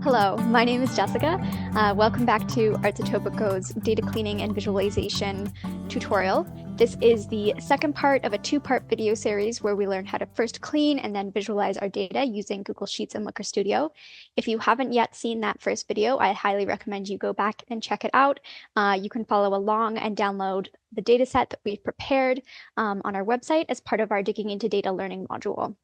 Hello, my name is Jessica. Welcome back to Arts Etobicoke's data cleaning and visualization tutorial. This is the second part of a two-part video series where we learn how to first clean and then visualize our data using Google Sheets and Looker Studio. If you haven't yet seen that first video, I highly recommend you go back and check it out. You can follow along and download the data set that we've prepared on our website as part of our Digging into Data learning module.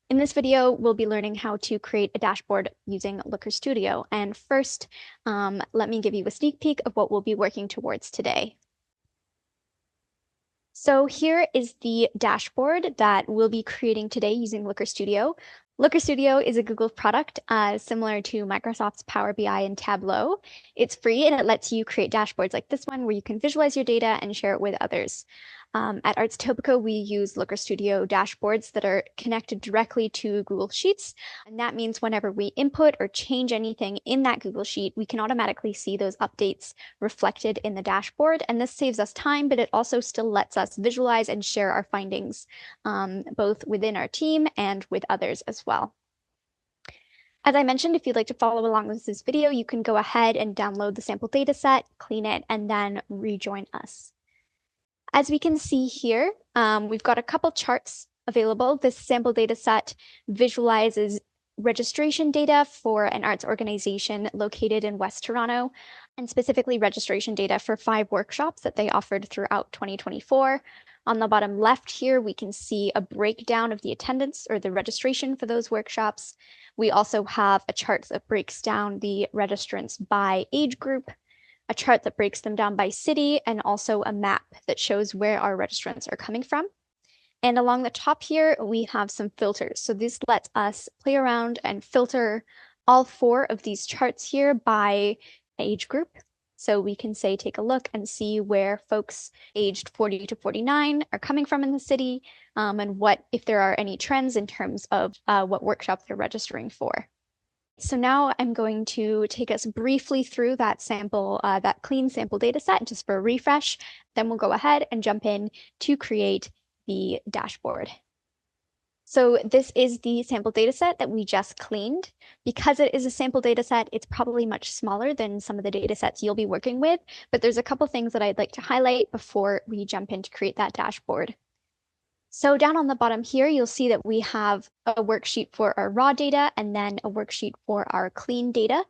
In this video, we'll be learning how to create a dashboard using Looker Studio. And first, let me give you a sneak peek of what we'll be working towards today. So here is the dashboard that we'll be creating today using Looker Studio. Looker Studio is a Google product similar to Microsoft's Power BI and Tableau. It's free and it lets you create dashboards like this one where you can visualize your data and share it with others. At Arts Etobicoke, we use Looker Studio dashboards that are connected directly to Google Sheets. And that means whenever we input or change anything in that Google Sheet, we can automatically see those updates reflected in the dashboard. And this saves us time, but it also still lets us visualize and share our findings, both within our team and with others as well. As I mentioned, if you'd like to follow along with this video, you can go ahead and download the sample data set, clean it, and then rejoin us. As we can see here, we've got a couple charts available. This sample data set visualizes registration data for an arts organization located in West Toronto, and specifically registration data for 5 workshops that they offered throughout 2024. On the bottom left here, we can see a breakdown of the attendance or the registration for those workshops. We also have a chart that breaks down the registrants by age group, a chart that breaks them down by city, and also a map that shows where our registrants are coming from. And along the top here, we have some filters. So this lets us play around and filter all 4 of these charts here by age group. So we can say, take a look and see where folks aged 40 to 49 are coming from in the city, and what, if there are any trends in terms of what workshop they're registering for. So now I'm going to take us briefly through that sample, that clean sample data set just for a refresh. Then we'll go ahead and jump in to create the dashboard. So this is the sample data set that we just cleaned. Because it is a sample data set, it's probably much smaller than some of the data sets you'll be working with, but there's a couple things that I'd like to highlight before we jump in to create that dashboard. So down on the bottom here, you'll see that we have a worksheet for our raw data and then a worksheet for our clean data.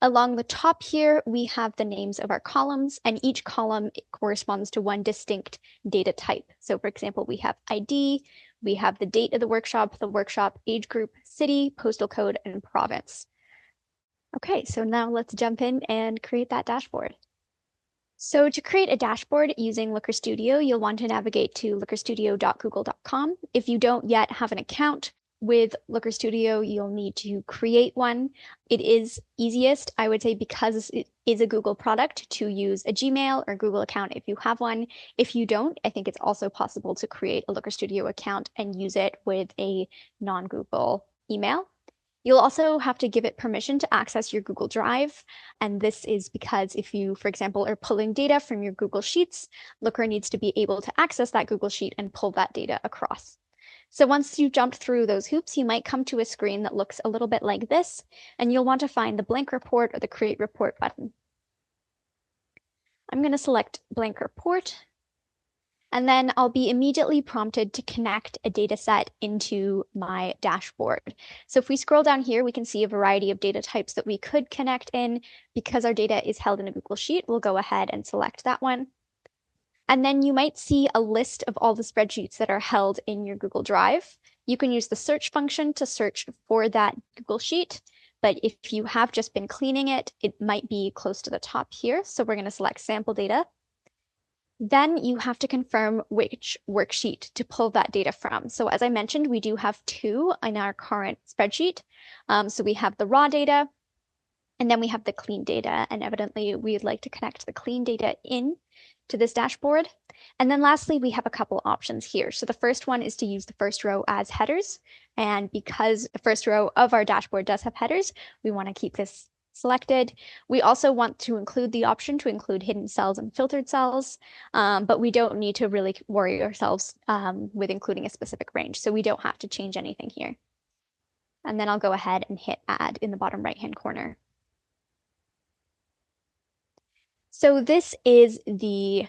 Along the top here, we have the names of our columns, and each column corresponds to one distinct data type. So for example, we have ID, we have the date of the workshop age group, city, postal code, and province. Okay, so now let's jump in and create that dashboard. So to create a dashboard using Looker Studio, you'll want to navigate to lookerstudio.google.com. If you don't yet have an account with Looker Studio, you'll need to create one. It is easiest, I would say, because it is a Google product, to use a Gmail or Google account if you have one. If you don't, I think it's also possible to create a Looker Studio account and use it with a non-Google email. You'll also have to give it permission to access your Google Drive. And this is because if you, for example, are pulling data from your Google Sheets, Looker needs to be able to access that Google Sheet and pull that data across. So once you've jumped through those hoops, you might come to a screen that looks a little bit like this, and you'll want to find the blank report or the create report button. I'm going to select blank report. And then I'll be immediately prompted to connect a data set into my dashboard. So if we scroll down here, we can see a variety of data types that we could connect in. Because our data is held in a Google Sheet, we'll go ahead and select that one. And then you might see a list of all the spreadsheets that are held in your Google Drive. You can use the search function to search for that Google Sheet. But if you have just been cleaning it, it might be close to the top here. So we're going to select sample data. Then you have to confirm which worksheet to pull that data from. So as I mentioned, we do have 2 in our current spreadsheet. So we have the raw data, and then we have the clean data. And evidently, we'd like to connect the clean data in to this dashboard. And then lastly, we have a couple options here. So the first one is to use the first row as headers. And because the first row of our dashboard does have headers, we want to keep this selected. We also want to include the option to include hidden cells and filtered cells, but we don't need to really worry ourselves with including a specific range. So we don't have to change anything here. And then I'll go ahead and hit add in the bottom right-hand corner. So this is the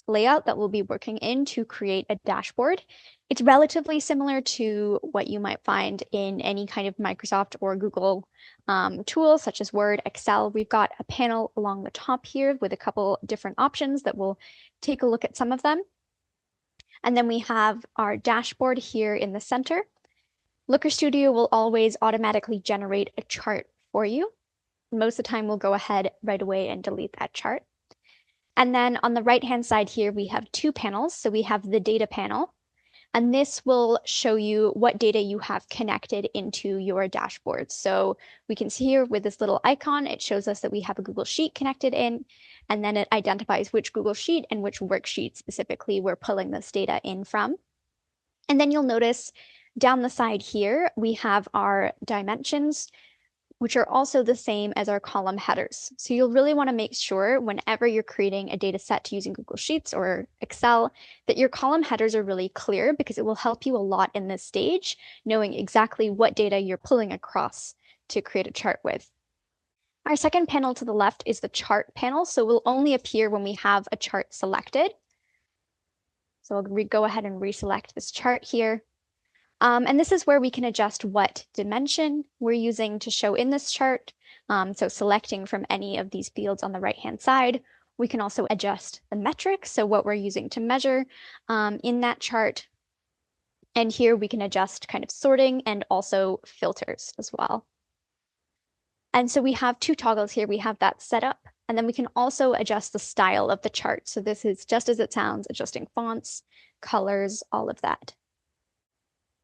layout that we'll be working in to create a dashboard. It's relatively similar to what you might find in any kind of Microsoft or Google tool, such as Word, Excel. We've got a panel along the top here with a couple different options that we'll take a look at some of them. And then we have our dashboard here in the center. Looker Studio will always automatically generate a chart for you. Most of the time, we'll go ahead right away and delete that chart. And then on the right-hand side here, we have two panels. So we have the data panel, and this will show you what data you have connected into your dashboard. So we can see here with this little icon, it shows us that we have a Google Sheet connected in, and then it identifies which Google Sheet and which worksheet specifically we're pulling this data in from. And then you'll notice down the side here, we have our dimensions, which are also the same as our column headers. So you'll really want to make sure whenever you're creating a data set using Google Sheets or Excel that your column headers are really clear, because it will help you a lot in this stage, knowing exactly what data you're pulling across to create a chart with. Our second panel to the left is the chart panel, so it will only appear when we have a chart selected. So I'll go ahead and reselect this chart here. And this is where we can adjust what dimension we're using to show in this chart. So selecting from any of these fields on the right-hand side, we can also adjust the metrics, so what we're using to measure in that chart. And here we can adjust kind of sorting and also filters as well. And so we have two toggles here. We have that set up, and then we can also adjust the style of the chart. So this is just as it sounds, adjusting fonts, colors, all of that.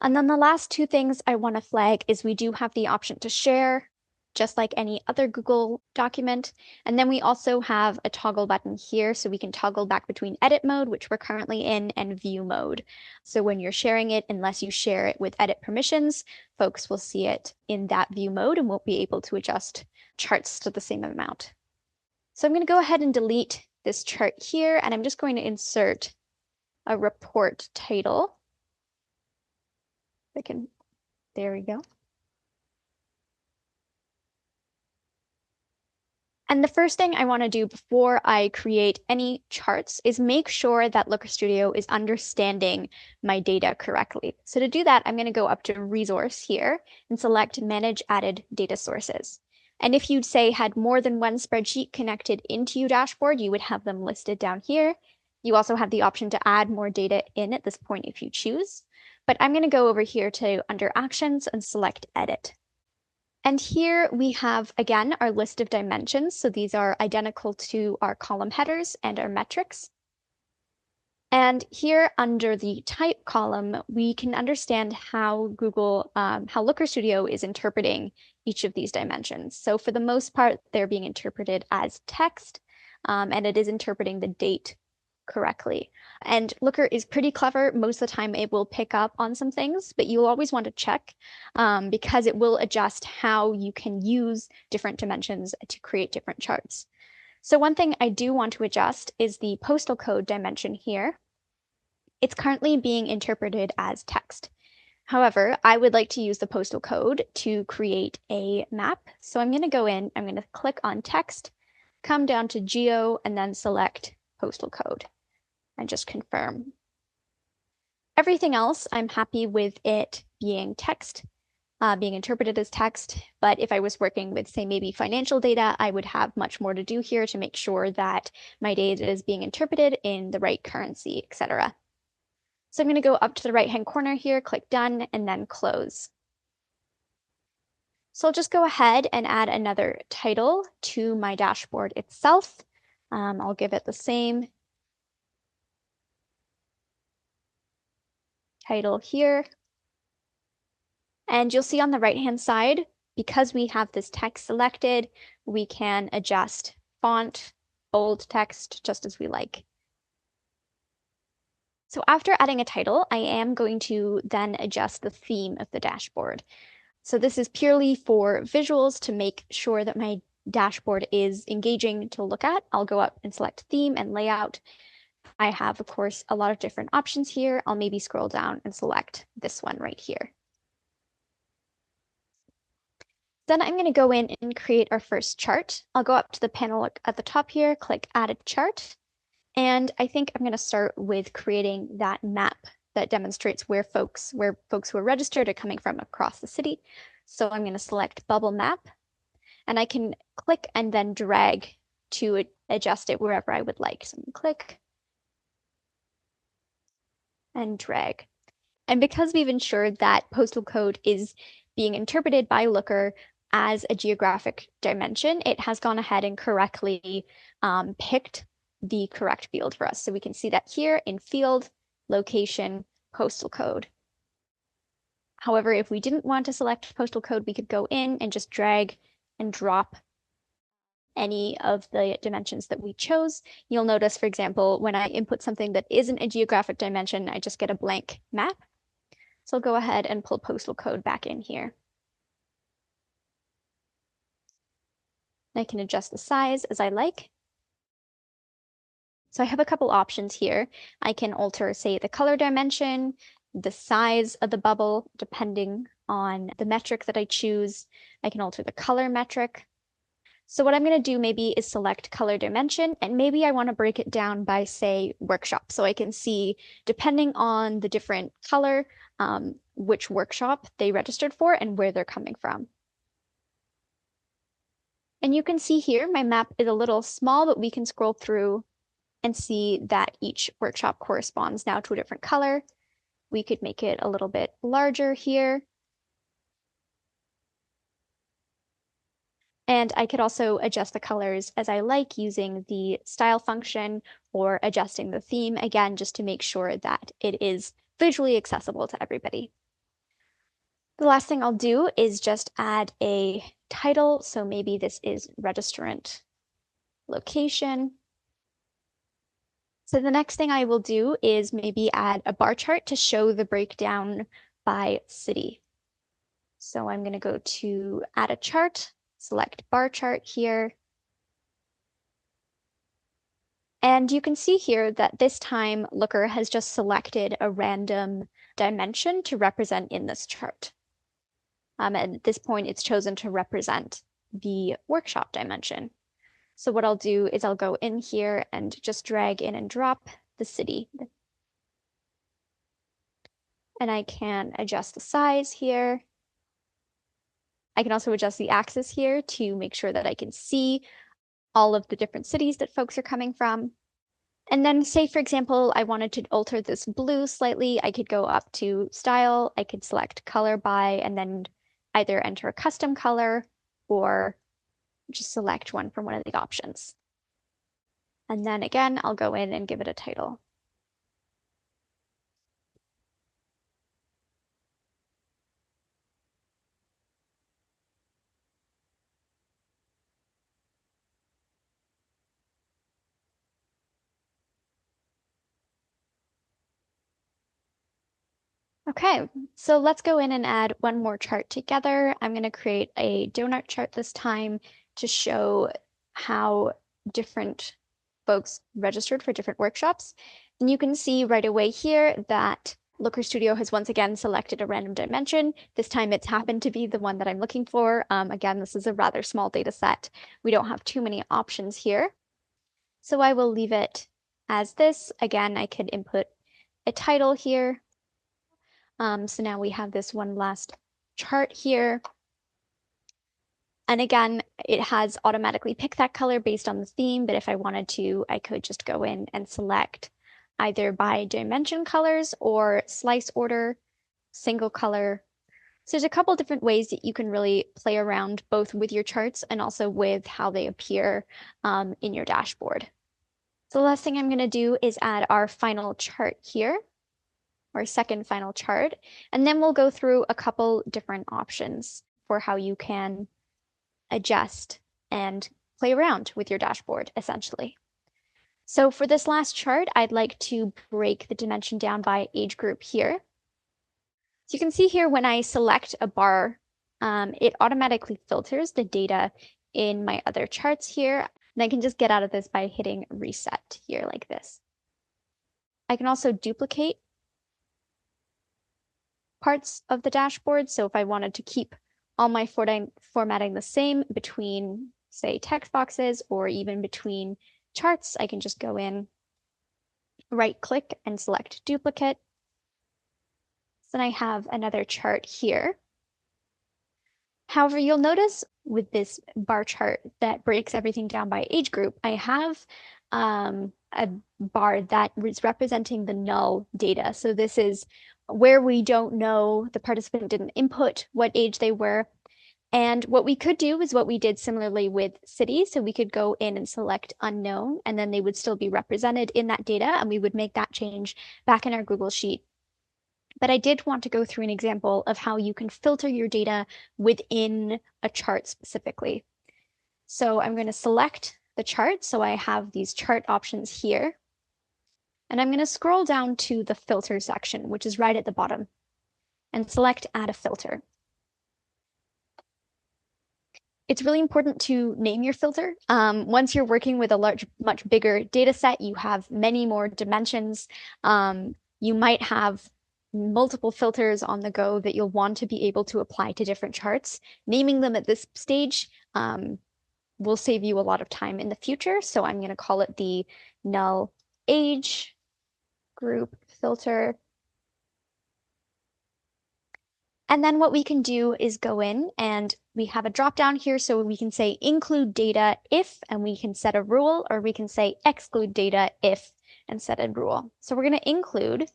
And then the last two things I want to flag is we do have the option to share, just like any other Google document. And then we also have a toggle button here, so we can toggle back between edit mode, which we're currently in, and view mode. So when you're sharing it, unless you share it with edit permissions, folks will see it in that view mode and won't be able to adjust charts to the same amount. So I'm going to go ahead and delete this chart here, and I'm just going to insert a report title. There we go. And the first thing I want to do before I create any charts is make sure that Looker Studio is understanding my data correctly. So to do that, I'm going to go up to Resource here and select Manage Added Data Sources. And if you'd say had more than one spreadsheet connected into your dashboard, you would have them listed down here. You also have the option to add more data in at this point if you choose. But I'm going to go over here to under Actions and select Edit. And here we have, again, our list of dimensions. So these are identical to our column headers and our metrics. And here under the type column, we can understand how how Looker Studio is interpreting each of these dimensions. So for the most part, they're being interpreted as text, and it is interpreting the date correctly. And Looker is pretty clever. Most of the time it will pick up on some things, but you'll always want to check because it will adjust how you can use different dimensions to create different charts. So one thing I do want to adjust is the postal code dimension here. It's currently being interpreted as text. However, I would like to use the postal code to create a map. So I'm going to go in, I'm going to click on text, come down to geo, and then select postal code and just confirm. Everything else, I'm happy with it being text, being interpreted as text. But if I was working with, say, maybe financial data, I would have much more to do here to make sure that my data is being interpreted in the right currency, etc. So I'm going to go up to the right-hand corner here, click Done, and then Close. So I'll just go ahead and add another title to my dashboard itself. I'll give it the same title here. And you'll see on the right-hand side, because we have this text selected, we can adjust font, bold text, just as we like. So after adding a title, I am going to then adjust the theme of the dashboard. So this is purely for visuals to make sure that my dashboard is engaging to look at. I'll go up and select theme and layout. I have, of course, a lot of different options here. I'll maybe scroll down and select this one right here. Then I'm going to go in and create our first chart. I'll go up to the panel at the top here, click Add a Chart. And I think I'm going to start with creating that map that demonstrates where folks who are registered are coming from across the city. So I'm going to select Bubble Map, and I can click and then drag to adjust it wherever I would like. So I'm going to click and drag. And because we've ensured that postal code is being interpreted by Looker as a geographic dimension, it has gone ahead and correctly picked the correct field for us. So we can see that here in field, location, postal code. However, if we didn't want to select postal code, we could go in and just drag and drop any of the dimensions that we chose. You'll notice, for example, when I input something that isn't a geographic dimension, I just get a blank map. So I'll go ahead and pull postal code back in here. I can adjust the size as I like. So I have a couple options here. I can alter, say, the color dimension, the size of the bubble, depending on the metric that I choose. I can alter the color metric. So what I'm going to do maybe is select color dimension, and maybe I want to break it down by, say, workshop. So I can see, depending on the different color, which workshop they registered for and where they're coming from. And you can see here, my map is a little small, but we can scroll through and see that each workshop corresponds now to a different color. We could make it a little bit larger here. And I could also adjust the colors as I like using the style function or adjusting the theme, again, just to make sure that it is visually accessible to everybody. The last thing I'll do is just add a title. So maybe this is registrant location. So the next thing I will do is maybe add a bar chart to show the breakdown by city. So I'm going to go to add a chart, select bar chart here. And you can see here that this time Looker has just selected a random dimension to represent in this chart. And at this point, it's chosen to represent the workshop dimension. So what I'll do is I'll go in here and just drag in and drop the city. And I can adjust the size here. I can also adjust the axis here to make sure that I can see all of the different cities that folks are coming from. And then say, for example, I wanted to alter this blue slightly. I could go up to style. I could select color by, and then either enter a custom color or just select one from one of the options. And then again, I'll go in and give it a title. Okay, so let's go in and add one more chart together. I'm going to create a donut chart this time to show how different folks registered for different workshops. And you can see right away here that Looker Studio has once again selected a random dimension. This time it's happened to be the one that I'm looking for. Again, this is a rather small data set. We don't have too many options here. So I will leave it as this. Again, I could input a title here. So now we have this one last chart here. And again, it has automatically picked that color based on the theme, but if I wanted to, I could just go in and select either by dimension colors or slice order, single color. So there's a couple different ways that you can really play around both with your charts and also with how they appear in your dashboard. So the last thing I'm going to do is add our final chart here, our second final chart, and then we'll go through a couple different options for how you can adjust and play around with your dashboard, essentially. So for this last chart, I'd like to break the dimension down by age group here. So you can see here when I select a bar, it automatically filters the data in my other charts here. And I can just get out of this by hitting reset here like this. I can also duplicate parts of the dashboard. So if I wanted to keep all my formatting the same between, say, text boxes or even between charts. I can just go in, right click and select duplicate. So then I have another chart here. However, you'll notice with this bar chart that breaks everything down by age group, I have a bar that is representing the null data. So this is where we don't know, the participant didn't input what age they were. And what we could do is what we did similarly with cities. So we could go in and select unknown, and then they would still be represented in that data, and we would make that change back in our Google Sheet. But I did want to go through an example of how you can filter your data within a chart specifically. So I'm going to select the chart. So I have these chart options here. And I'm going to scroll down to the filter section, which is right at the bottom, and select add a filter. It's really important to name your filter. Once you're working with a much bigger data set, you have many more dimensions. You might have multiple filters on the go that you'll want to be able to apply to different charts. Naming them at this stage will save you a lot of time in the future. So I'm going to call it the null age group filter. And then what we can do is go in and we have a drop down here. So we can say include data if, and we can set a rule, or we can say exclude data if and set a rule. So we're going to include,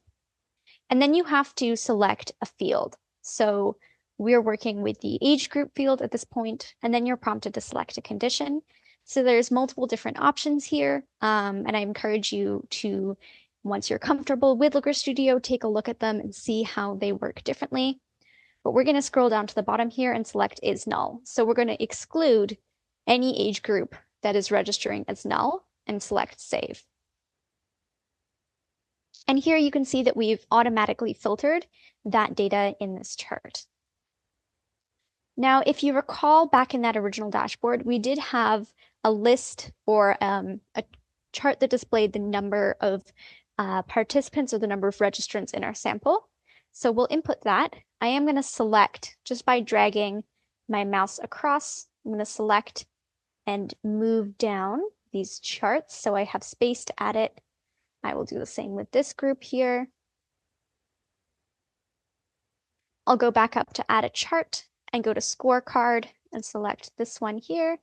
and then you have to select a field. So we're working with the age group field at this point, and then you're prompted to select a condition. So there's multiple different options here. And I encourage you to, once you're comfortable with Looker Studio, take a look at them and see how they work differently. But we're going to scroll down to the bottom here and select is null. So we're going to exclude any age group that is registering as null and select save. And here you can see that we've automatically filtered that data in this chart. Now, if you recall back in that original dashboard, we did have a list or a chart that displayed the number of participants or the number of registrants in our sample. So we'll input that. I am going to select just by dragging my mouse across. I'm going to select and move down these charts so I have space to add it. I will do the same with this group here. I'll go back up to add a chart and go to scorecard and select this one here.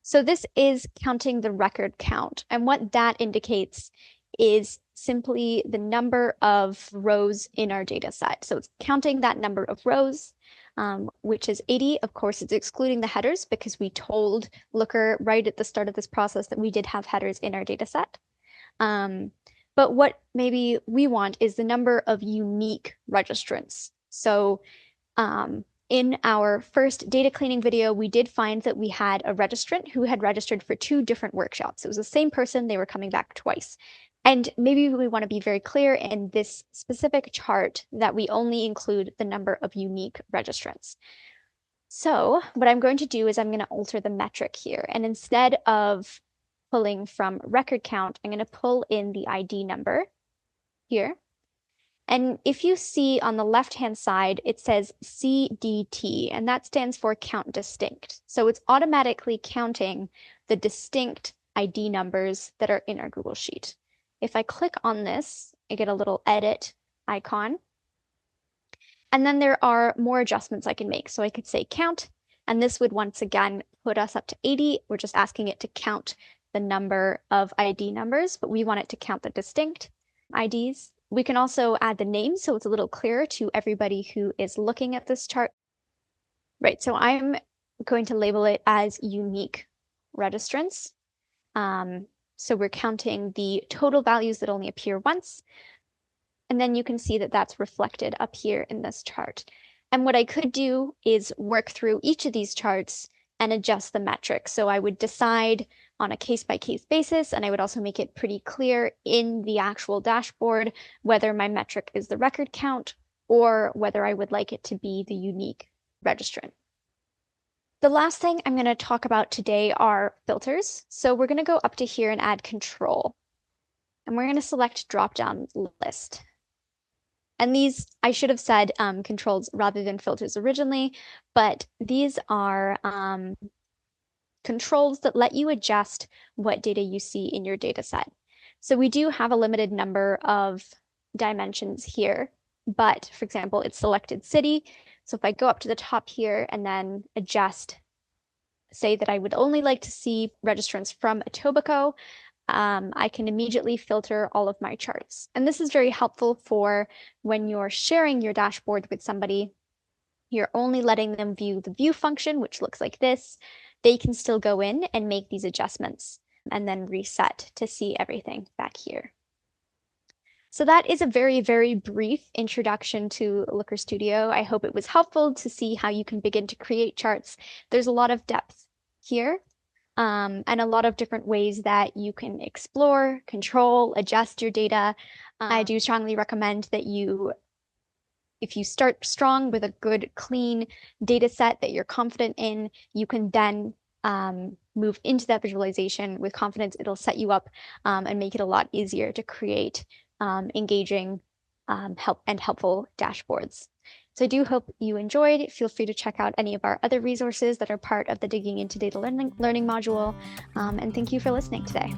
So this is counting the record count, and what that indicates is simply the number of rows in our data set. So it's counting that number of rows, which is 80. Of course, it's excluding the headers because we told Looker right at the start of this process that we did have headers in our data set. But what maybe we want is the number of unique registrants. So in our first data cleaning video, we did find that we had a registrant who had registered for 2 different workshops. It was the same person, they were coming back twice. And maybe we want to be very clear in this specific chart that we only include the number of unique registrants. So what I'm going to do is I'm going to alter the metric here. And instead of pulling from record count, I'm going to pull in the ID number here. And if you see on the left-hand side, it says CDT, and that stands for count distinct. So it's automatically counting the distinct ID numbers that are in our Google Sheet. If I click on this, I get a little edit icon. And then there are more adjustments I can make. So I could say count, and this would once again put us up to 80. We're just asking it to count the number of ID numbers, but we want it to count the distinct IDs. We can also add the name so it's a little clearer to everybody who is looking at this chart. Right, so I'm going to label it as unique registrants. So we're counting the total values that only appear once. And then you can see that that's reflected up here in this chart. And what I could do is work through each of these charts and adjust the metrics. So I would decide on a case-by-case basis, and I would also make it pretty clear in the actual dashboard whether my metric is the record count or whether I would like it to be the unique registrant. The last thing I'm going to talk about today are filters. So we're going to go up to here and add control. And we're going to select drop-down list. And these, I should have said controls rather than filters originally, but these are controls that let you adjust what data you see in your data set. So we do have a limited number of dimensions here, but for example, it's selected city. So if I go up to the top here and then adjust, say that I would only like to see registrants from Etobicoke, I can immediately filter all of my charts. And this is very helpful for when you're sharing your dashboard with somebody. You're only letting them view the view function, which looks like this. They can still go in and make these adjustments and then reset to see everything back here. So that is a very, very brief introduction to Looker Studio. I hope it was helpful to see how you can begin to create charts. There's a lot of depth here, and a lot of different ways that you can explore, control, adjust your data. I do strongly recommend that if you start strong with a good, clean data set that you're confident in, you can then move into that visualization with confidence. It'll set you up and make it a lot easier to create engaging helpful dashboards. So I do hope you enjoyed. Feel free to check out any of our other resources that are part of the Digging into Data Learning module. And thank you for listening today.